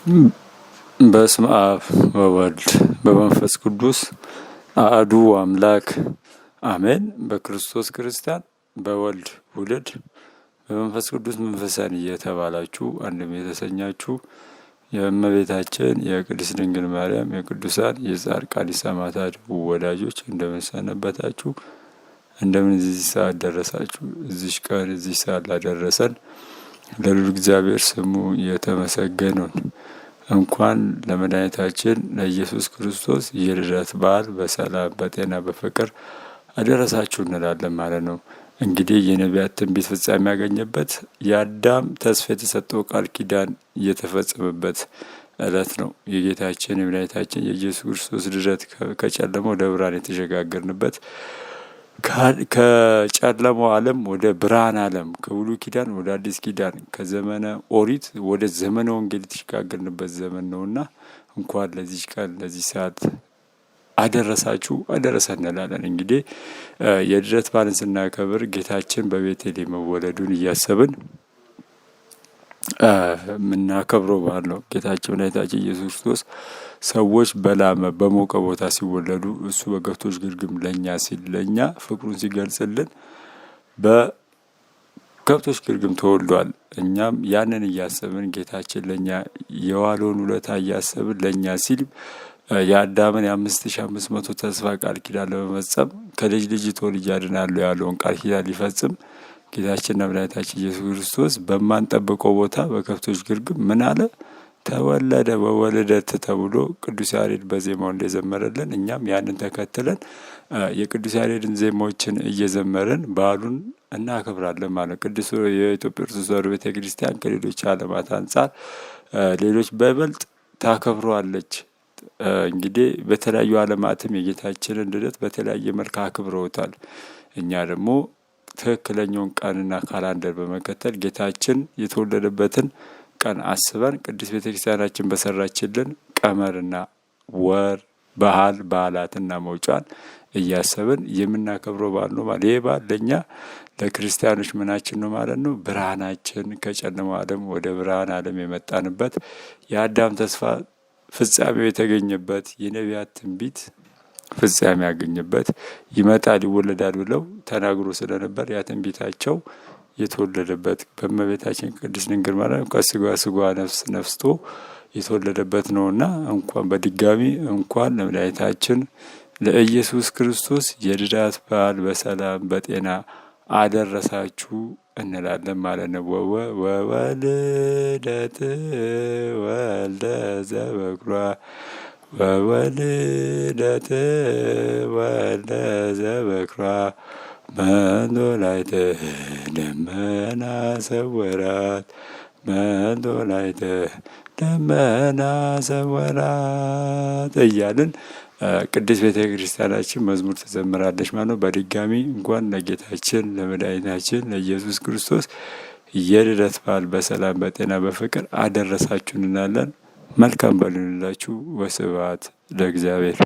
በስመ አብ ወወልድ በመንፈስ ቅዱስ አሐዱ አምላክ አሜን። በክርስቶስ ክርስቲያን በወልድ ውልድ በመንፈስ ቅዱስ መንፈሳን እየተባላችሁ አንድም የተሰኛችሁ የእመቤታችን የቅድስት ድንግል ማርያም የቅዱሳን የጻድቃን የሰማዕታት ወዳጆች እንደምን ሰነበታችሁ? እንደምን እዚህ ሰዓት ደረሳችሁ? እዚህ ቀን እዚህ ሰዓት ላደረሰን ለልዑል እግዚአብሔር ስሙ የተመሰገነ ይሁን። እንኳን ለመድኃኒታችን ለኢየሱስ ክርስቶስ የልደት በዓል በሰላም በጤና በፍቅር አደረሳችሁ እንላለን ማለት ነው። እንግዲህ የነቢያት ትንቢት ፍጻሜ ያገኘበት የአዳም ተስፋ የተሰጠው ቃል ኪዳን እየተፈጸመበት ዕለት ነው። የጌታችን የመድኃኒታችን የኢየሱስ ክርስቶስ ልደት ከጨለማ ወደ ብርሃን የተሸጋገርንበት ከጨለማው ዓለም ወደ ብርሃን ዓለም ከብሉይ ኪዳን ወደ አዲስ ኪዳን ከዘመነ ኦሪት ወደ ዘመነ ወንጌል የተሸጋገርንበት ዘመን ነውና እንኳን ለዚህ ቀን ለዚህ ሰዓት አደረሳችሁ አደረሰን እንላለን። እንግዲህ የልደት በዓልን ስናከብር ጌታችን በቤተልሔም መወለዱን እያሰብን የምናከብረው በዓል ነው። ጌታችን መድኃኒታችን ኢየሱስ ክርስቶስ ሰዎች በላመ በሞቀ ቦታ ሲወለዱ እሱ በከብቶች ግርግም ለእኛ ሲል ለእኛ ፍቅሩን ሲገልጽልን በከብቶች ግርግም ተወልዷል። እኛም ያንን እያሰብን ጌታችን ለእኛ የዋለውን ውለታ እያሰብን ለእኛ ሲል የአዳምን የ5500 ተስፋ ቃል ኪዳን ለመፈጸም ከልጅ ልጅ ተወልጄ አድናለሁ ያለውን ቃል ኪዳን ሊፈጽም ጌታችንና መድኃኒታችን ኢየሱስ ክርስቶስ በማንጠብቀው ቦታ በከብቶች ግርግም ምን አለ? ተወለደ። በወልደት ተብሎ ቅዱስ ያሬድ በዜማው እንደዘመረልን እኛም ያንን ተከትለን የቅዱስ ያሬድን ዜማዎችን እየዘመርን በዓሉን እናከብራለን ማለት ቅዱስ የኢትዮጵያ ኦርቶዶክስ ተዋሕዶ ቤተ ክርስቲያን ከሌሎች ዓለማት አንጻር ሌሎች በይበልጥ ታከብረዋለች። እንግዲህ በተለያዩ ዓለማትም የጌታችንን ልደት በተለያየ መልክ አክብረውታል። እኛ ደግሞ ትክክለኛውን ቀንና ካላንደር በመከተል ጌታችን የተወለደበትን ቀን አስበን ቅድስት ቤተክርስቲያናችን በሰራችልን ቀመርና ወር በዓላትና መውጫን እያሰብን የምናከብረው በዓል ነው ማለት። ይህ በዓል ለእኛ ለክርስቲያኖች ምናችን ነው ማለት ነው? ብርሃናችን፣ ከጨለማው ዓለም ወደ ብርሃን ዓለም የመጣንበት የአዳም ተስፋ ፍጻሜው የተገኘበት የነቢያት ትንቢት ፍጻሜ ያገኘበት ይመጣል ይወለዳል ብለው ተናግሮ ስለነበር ያ ትንቢታቸው የተወለደበት በእመቤታችን ቅድስት ድንግል ማርያም ከስጋዋ ስጋዋ ነፍስቶ የተወለደበት ነውና እንኳን በድጋሚ እንኳን ለመድኃኒታችን ለኢየሱስ ክርስቶስ የልደት በዓል በሰላም በጤና አደረሳችሁ እንላለን ማለት ነው። ወወልደት ወልደ ዘበኩራ ወወልደት ወልደ ዘበኩራ መንጦላዕተ ደመና ሰወራት መንጦላዕተ ደመና ሰወራት እያልን ቅድስት ቤተ ክርስቲያናችን መዝሙር ትዘምራለች ማለት ነው። በድጋሚ እንኳን ለጌታችን ለመድኃኒታችን ለኢየሱስ ክርስቶስ የልደት በዓል በሰላም በጤና በፍቅር አደረሳችሁ እንላለን። መልካም በዓል ይሁንላችሁ። ወስብሐት ለእግዚአብሔር።